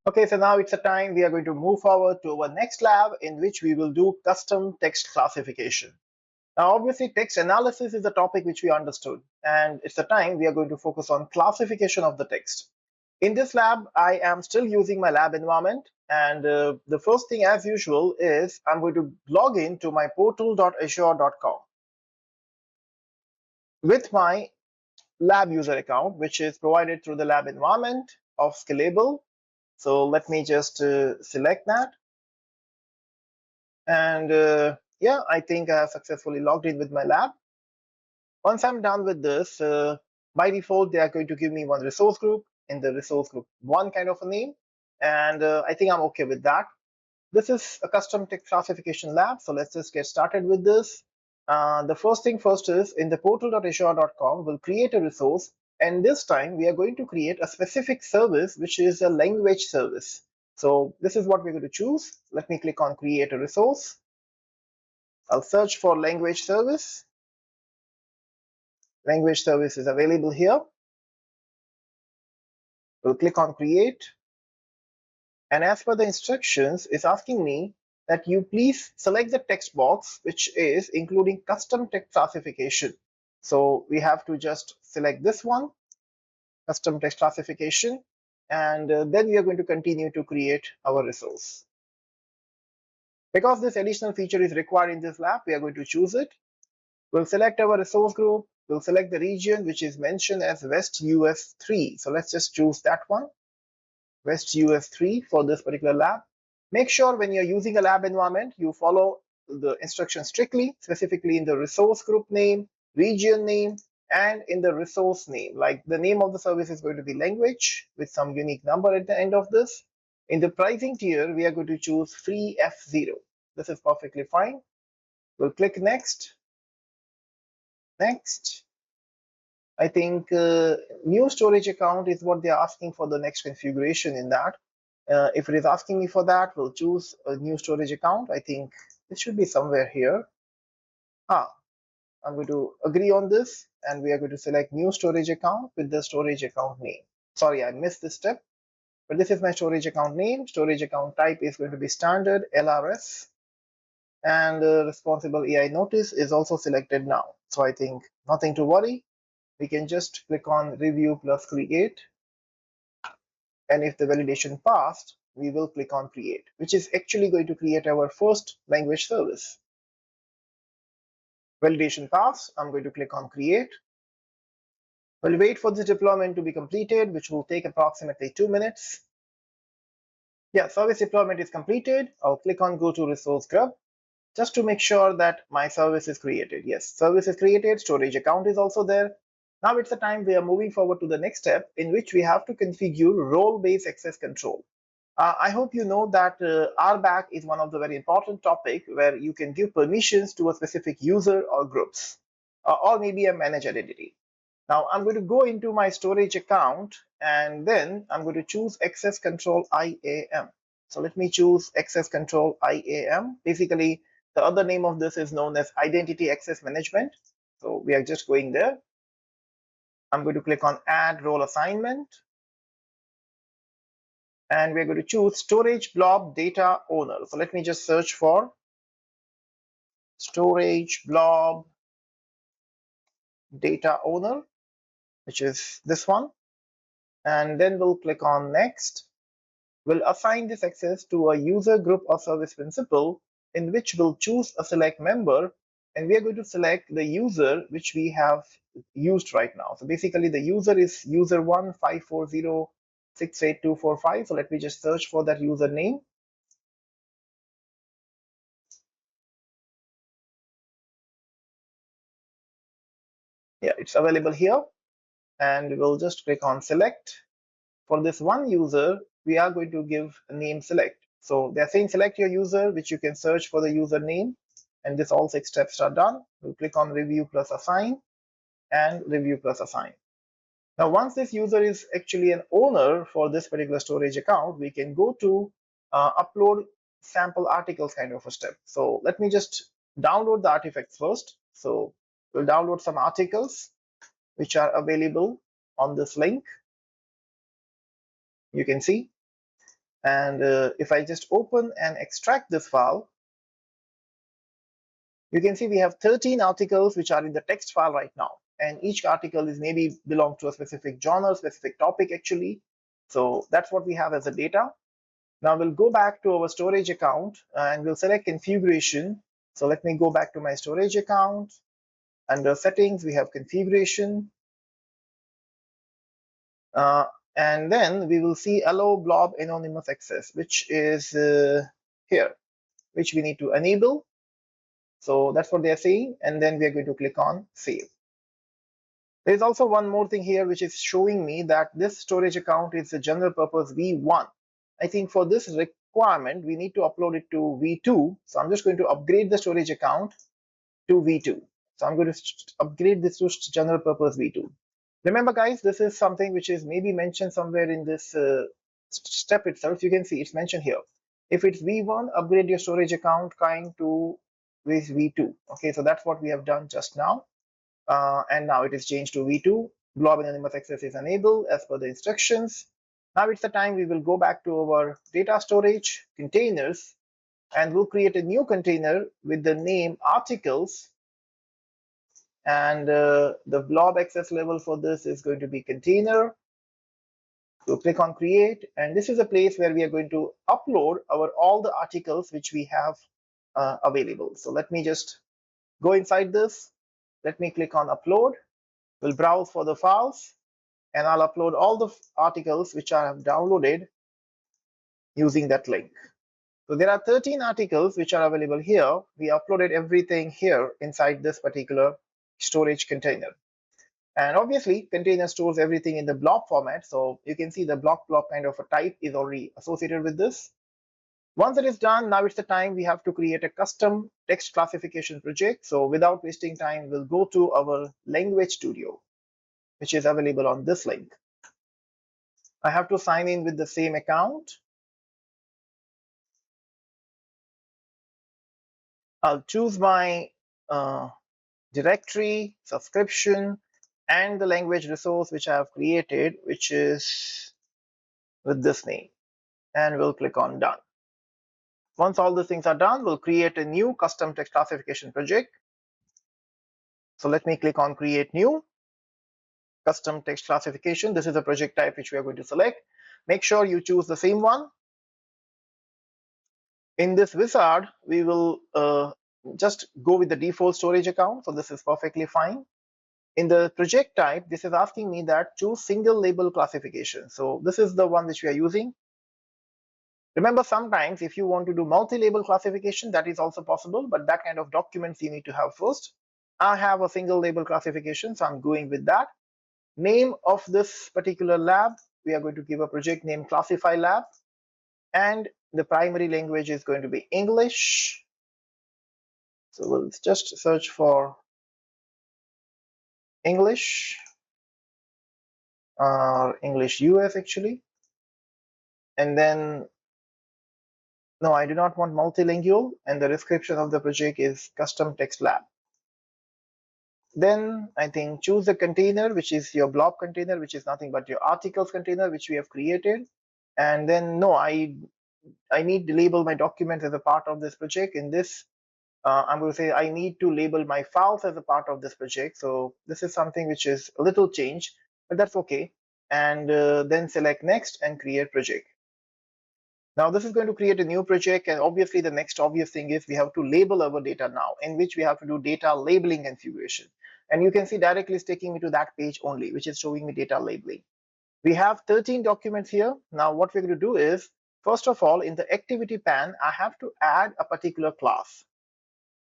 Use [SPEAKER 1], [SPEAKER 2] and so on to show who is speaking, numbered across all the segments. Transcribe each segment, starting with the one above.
[SPEAKER 1] Okay, so now it's a time we are going to move forward to our next lab in which we will do custom text classification. Now, obviously, text analysis is a topic which we understood, and it's a time we are going to focus on classification of the text. In this lab, I am still using my lab environment, and the first thing, as usual, is I'm going to log in to my portal.azure.com with my lab user account, which is provided through the lab environment of Scalable. So let me just select that. And yeah, I think I have successfully logged in with my lab. Once I'm done with this, by default, they are going to give me one resource group in the resource group one kind of a name. And I think I'm okay with that. This is a custom text classification lab. So let's just get started with this. The first thing first is in the portal.azure.com, we'll create a resource. And this time we are going to create a specific service, which is a language service. So this is what we're going to choose. Let me click on create a resource. I'll search for language service. Language service is available here. We'll click on create. And as per the instructions, it's asking me that you please select the text box, which is including custom text classification. So we have to just select this one, custom text classification, and then we are going to continue to create our resource. Because this additional feature is required in this lab, we are going to choose it. We'll select our resource group. We'll select the region, which is mentioned as West US 3. So let's just choose that one, West US 3 for this particular lab. Make sure when you're using a lab environment, you follow the instructions strictly, specifically in the resource group name, region name, and in the resource name. Like the name of the service is going to be language with some unique number at the end of this. In the pricing tier, we are going to choose free F0. This is perfectly fine. We'll click next. Next. I think new storage account is what they're asking for the next configuration in that. If it is asking me for that, we'll choose a new storage account. I think it should be somewhere here. I'm going to agree on this, and we are going to select new storage account with the storage account name. Sorry, I missed this step, but this is my storage account name. Storage account type is going to be standard LRS, and responsible AI notice is also selected now. So I think nothing to worry. We can just click on review plus create. And if the validation passed, we will click on create, which is actually going to create our first language service. Validation passed. I'm going to click on create. We'll wait for this deployment to be completed, which will take approximately 2 minutes. Yeah, service deployment is completed. I'll click on go to resource grub just to make sure that my service is created. Yes, service is created. Storage account is also there. Now it's the time we are moving forward to the next step in which we have to configure role-based access control. I hope you know that RBAC is one of the very important topic where you can give permissions to a specific user or groups, or maybe a managed identity. Now I'm going to go into my storage account and then I'm going to choose access control IAM. So let me choose access control IAM. Basically, the other name of this is known as identity access management. So we are just going there. I'm going to click on add role assignment. And we're going to choose storage blob data owner. So let me just search for storage blob data owner, which is this one. And then we'll click on next. We'll assign this access to a user group or service principal in which we'll choose a select member. And we are going to select the user which we have used right now. So basically the user is user 154068245. So let me just search for that username. Yeah, it's available here. And we'll just click on select. For this one user, we are going to give a name select. So they're saying select your user, which you can search for the username. And this all 6 steps are done. We'll click on review plus assign and review plus assign. Now, once this user is actually an owner for this particular storage account, we can go to upload sample articles kind of a step. So let me just download the artifacts first. So we'll download some articles which are available on this link. You can see. And if I just open and extract this file, you can see we have 13 articles which are in the text file right now. And each article is maybe belong to a specific genre, specific topic actually. So that's what we have as a data. Now we'll go back to our storage account and we'll select configuration. So let me go back to my storage account. Under settings, we have configuration. And then we will see allow blob anonymous access, which is here, which we need to enable. So that's what they're saying. And then we're going to click on save. There's also one more thing here, which is showing me that this storage account is a general purpose V1. I think for this requirement, we need to upload it to V2. So I'm just going to upgrade the storage account to V2. So I'm going to upgrade this to general purpose V2. Remember guys, this is something which is maybe mentioned somewhere in this step itself. You can see it's mentioned here. If it's V1, upgrade your storage account kind to with V2. Okay, so that's what we have done just now. And now it is changed to V2. Blob anonymous access is enabled as per the instructions. Now it's the time we will go back to our data storage containers and we'll create a new container with the name articles. And the blob access level for this is going to be container. So click on create, and this is a place where we are going to upload all the articles which we have available. So let me just go inside this. Let me click on upload. We'll browse for the files, and I'll upload all the articles which I have downloaded using that link. So there are 13 articles which are available here. We uploaded everything here inside this particular storage container. And obviously, container stores everything in the blob format. So you can see the blob kind of a type is already associated with this. Once it is done, now it's the time we have to create a custom text classification project. So without wasting time, we'll go to our Language Studio, which is available on this link. I have to sign in with the same account. I'll choose my directory, subscription, and the language resource which I have created, which is with this name. And we'll click on done. Once all these things are done, we'll create a new custom text classification project. So let me click on create new custom text classification. This is the project type which we are going to select. Make sure you choose the same one. In this wizard, we will just go with the default storage account. So this is perfectly fine. In the project type, this is asking me that choose single label classification. So this is the one which we are using. Remember, sometimes if you want to do multi-label classification, that is also possible, but that kind of documents you need to have first. I have a single label classification, so I'm going with that. Name of this particular lab, we are going to give a project name Classify Lab, and the primary language is going to be English. So we'll just search for English, English US actually, and then no, I do not want multilingual, and the description of the project is custom text lab. Then I think choose the container, which is your blob container, which is nothing but your articles container, which we have created. And then no, I need to label my documents as a part of this project. In this, I'm going to say I need to label my files as a part of this project. So this is something which is a little change, but that's okay. And then select next and create project. Now this is going to create a new project, and obviously the next obvious thing is we have to label our data now, in which we have to do data labeling configuration. And you can see directly it's taking me to that page only, which is showing me data labeling. We have 13 documents here. Now what we're going to do is, first of all, in the activity pane, I have to add a particular class.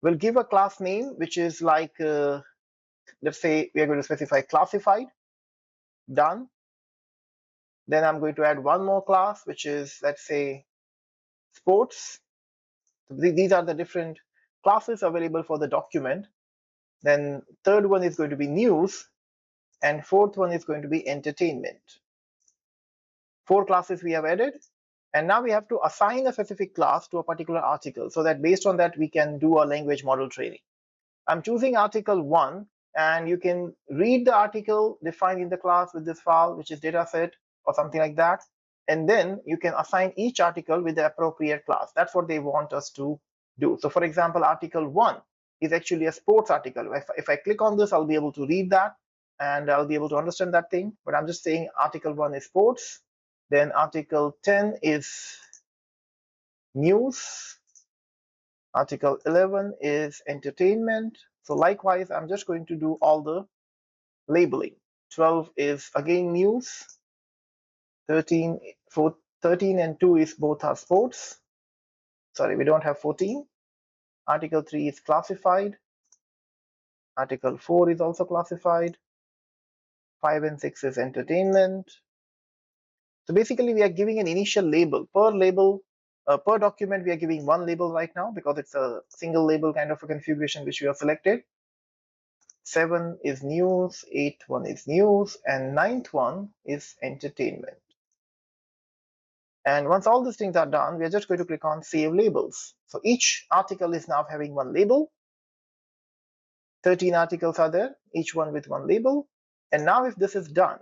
[SPEAKER 1] We'll give a class name, which is like, let's say we are going to specify classified, done. Then I'm going to add one more class, which is, let's say, sports. So these are the different classes available for the document. Then third one is going to be news, and fourth one is going to be entertainment. 4 classes we have added, and now we have to assign a specific class to a particular article, so that based on that we can do a language model training. I'm choosing article 1, and you can read the article defined in the class with this file, which is dataset or something like that. and then you can assign each article with the appropriate class. That's what they want us to do. So for example, article 1 is actually a sports article. If I click on this, I'll be able to read that and I'll be able to understand that thing. But I'm just saying article 1 is sports. Then article 10 is news. Article 11 is entertainment. So likewise, I'm just going to do all the labeling. 12 is again news. 13 and 2 is both are sports. Sorry, we don't have 14. Article 3 is classified. Article 4 is also classified. 5 and 6 is entertainment. So basically, we are giving an initial label. Per document, we are giving one label right now because it's a single label kind of a configuration which we have selected. 7 is news, 8th one is news, and 9th one is entertainment. And once all these things are done, we are just going to click on Save Labels. So each article is now having one label. 13 articles are there, each one with one label. And now if this is done,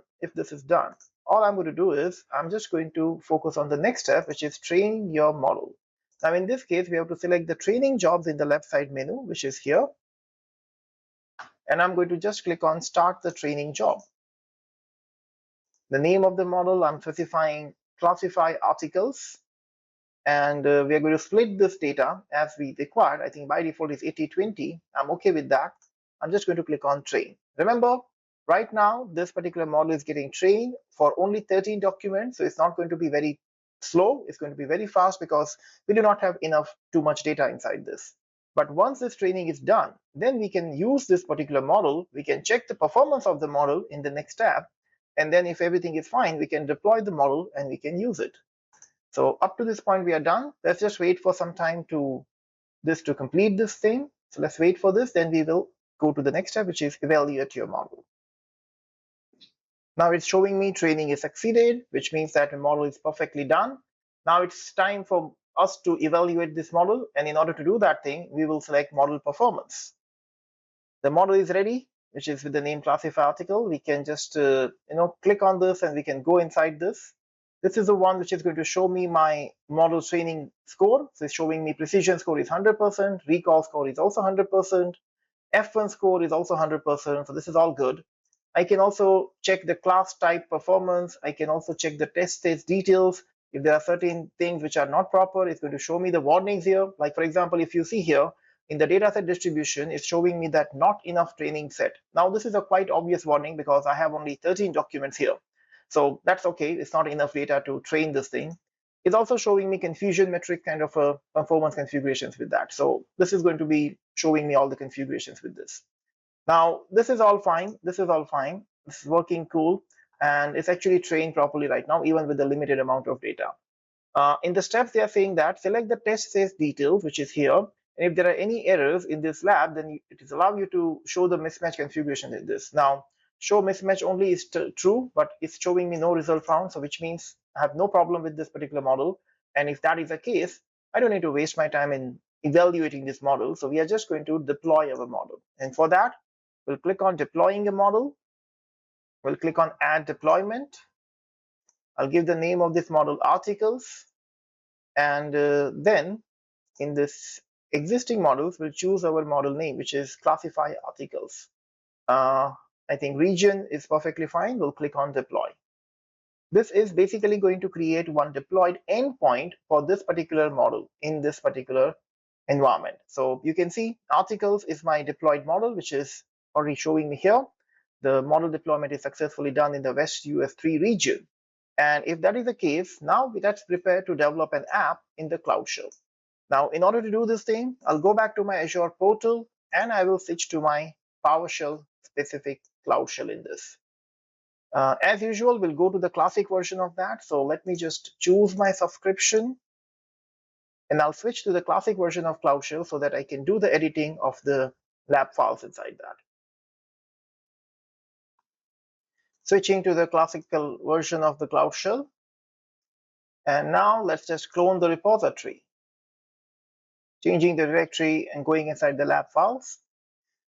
[SPEAKER 1] all I'm going to do is I'm just going to focus on the next step, which is train your model. Now in this case, we have to select the training jobs in the left side menu, which is here. And I'm going to just click on Start the training job. The name of the model, I'm specifying classify articles. And we are going to split this data as we required. I think by default is 80-20. I'm okay with that. I'm just going to click on train. Remember, right now, this particular model is getting trained for only 13 documents. So it's not going to be very slow. It's going to be very fast because we do not have too much data inside this. But once this training is done, then we can use this particular model. We can check the performance of the model in the next tab. And then if everything is fine, we can deploy the model and we can use it. So up to this point, we are done. Let's just wait for some time to complete this thing. So let's wait for this. Then we will go to the next step, which is evaluate your model. Now it's showing me training is succeeded, which means that the model is perfectly done. Now it's time for us to evaluate this model. And in order to do that thing, we will select model performance. The model is ready, which is with the name classify article. We can just click on this and we can go inside this. This is the one which is going to show me my model training score. So it's showing me precision score is 100%, recall score is also 100%, F1 score is also 100%. So this is all good. I can also check the class type performance. I can also check the test stage details. If there are certain things which are not proper, it's going to show me the warnings here. Like for example, if you see here, in the dataset distribution, it's showing me that not enough training set. Now this is a quite obvious warning because I have only 13 documents here. So that's okay, it's not enough data to train this thing. It's also showing me confusion metric kind of a performance configurations with that. So this is going to be showing me all the configurations with this. Now this is all fine. This is working cool. And it's actually trained properly right now, even with the limited amount of data. In the steps, they are saying that select the test case details, which is here. And if there are any errors in this lab, then it is allow you to show the mismatch configuration in this. Now, show mismatch only is true, but it's showing me no result found, so which means I have no problem with this particular model. And if that is the case, I don't need to waste my time in evaluating this model. So we are just going to deploy our model. And for that, we'll click on deploying a model. We'll click on add deployment. I'll give the name of this model articles. And then in this existing models, we'll choose our model name, which is classify articles. I think region is perfectly fine. We'll click on deploy. This is basically going to create one deployed endpoint for this particular model in this particular environment. So you can see articles is my deployed model, which is already showing me here. The model deployment is successfully done in the West US3 region. And if that is the case, now let's prepare to develop an app in the Cloud Shell. Now, in order to do this thing, I'll go back to my Azure portal and I will switch to my PowerShell specific Cloud Shell in this. As usual, we'll go to the classic version of that. So let me just choose my subscription and I'll switch to the classic version of Cloud Shell so that I can do the editing of the lab files inside that. Switching to the classical version of the Cloud Shell. And now let's just clone the repository. Changing the directory and going inside the lab files.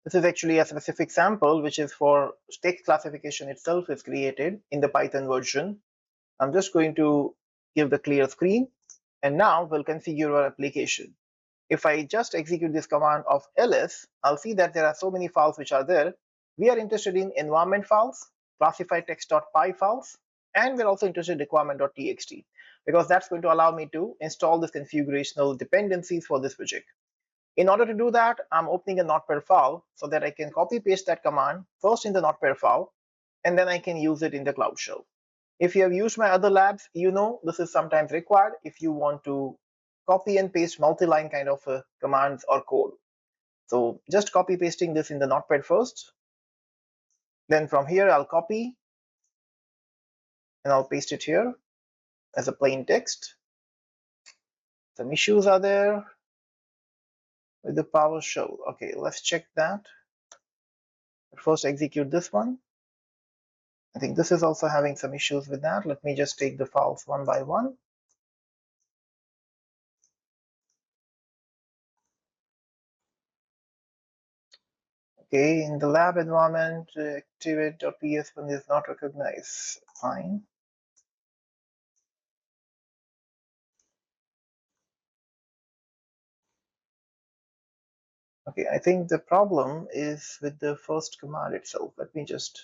[SPEAKER 1] This is actually a specific sample, which is for text classification itself is created in the Python version. I'm just going to give the clear screen, and now we'll configure our application. If I just execute this command of ls, I'll see that there are so many files which are there. We are interested in environment files, classified text.py files, and we're also interested in requirement.txt because that's going to allow me to install this configurational dependencies for this project. In order to do that, I'm opening a notepad file so that I can copy paste that command first in the notepad file, and then I can use it in the Cloud Shell. If you have used my other labs, you know this is sometimes required if you want to copy and paste multi-line kind of commands or code. So just copy pasting this in the notepad first. Then from here, I'll copy and I'll paste it here as a plain text. Some issues are there with the PowerShell. Okay, let's check that. First execute this one. I think this is also having some issues with that. Let me just take the files one by one. Okay, in the lab environment, activate.ps1 is not recognized. Fine. Okay, I think the problem is with the first command itself. Let me just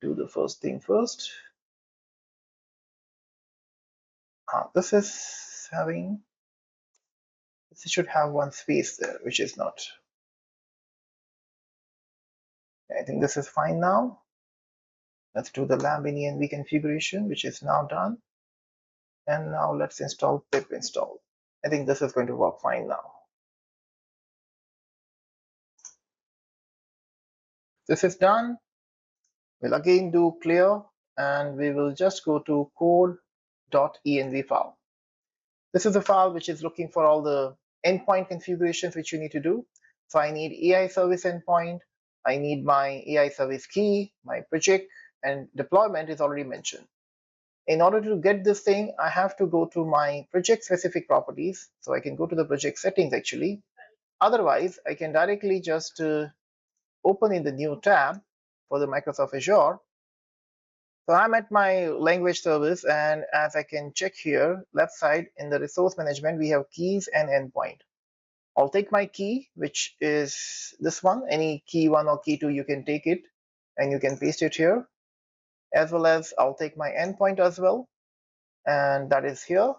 [SPEAKER 1] do the first thing first. This should have one space there, which is not. I think this is fine now. Let's do the lab env configuration, which is now done. And now let's install pip install. I think this is going to work fine now. This is done. We'll again do clear, and we will just go to code.env file. This is a file which is looking for all the endpoint configurations which you need to do. So I need AI service endpoint, I need my AI service key, my project, and deployment is already mentioned. In order to get this thing, I have to go to my project specific properties. So I can go to the project settings actually. Otherwise, I can directly just open in the new tab for the Microsoft Azure. So I'm at my language service, and as I can check here, left side in the resource management, we have keys and endpoint. I'll take my key, which is this one. Any key 1 or key 2, you can take it and you can paste it here. As well as I'll take my endpoint as well, and that is here.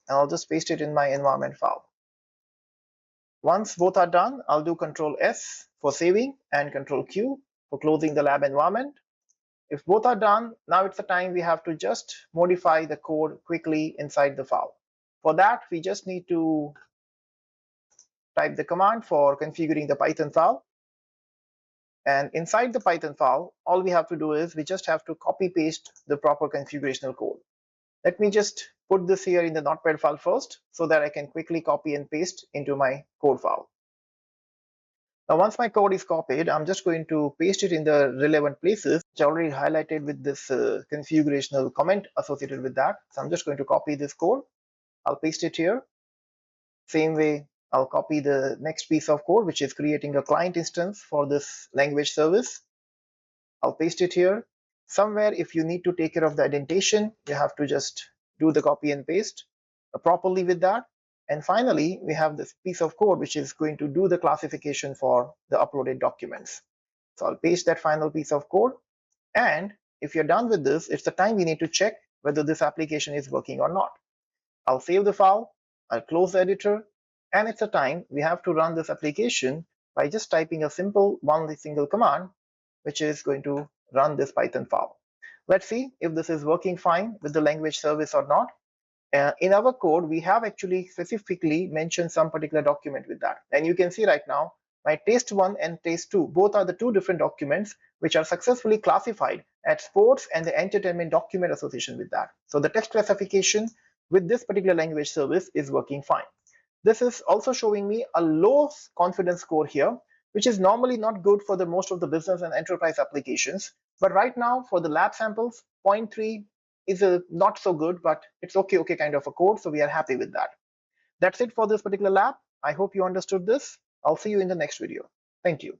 [SPEAKER 1] And I'll just paste it in my environment file. Once both are done, I'll do Control S for saving and Control Q for closing the lab environment. If both are done, now it's the time we have to just modify the code quickly inside the file. For that, we just need to type the command for configuring the Python file. And inside the Python file, all we have to do is we just have to copy paste the proper configurational code. Let me just put this here in the notepad file first so that I can quickly copy and paste into my code file. Now, once my code is copied, I'm just going to paste it in the relevant places, which I already highlighted with this configurational comment associated with that. So I'm just going to copy this code. I'll paste it here. Same way, I'll copy the next piece of code, which is creating a client instance for this language service. I'll paste it here. Somewhere, if you need to take care of the indentation, you have to just do the copy and paste properly with that. And finally, we have this piece of code which is going to do the classification for the uploaded documents. So I'll paste that final piece of code. And if you're done with this, it's the time we need to check whether this application is working or not. I'll save the file, I'll close the editor, and it's the time we have to run this application by just typing a simple one single command, which is going to run this Python file. Let's see if this is working fine with the language service or not. In our code, we have actually specifically mentioned some particular document with that. And you can see right now, my test1 and test2, both are the two different documents which are successfully classified as sports and the entertainment document association with that. So the text classification with this particular language service is working fine. This is also showing me a low confidence score here, which is normally not good for the most of the business and enterprise applications. But right now for the lab samples, 0.3 is not so good, but it's okay kind of a code. So we are happy with that. That's it for this particular lab. I hope you understood this. I'll see you in the next video. Thank you.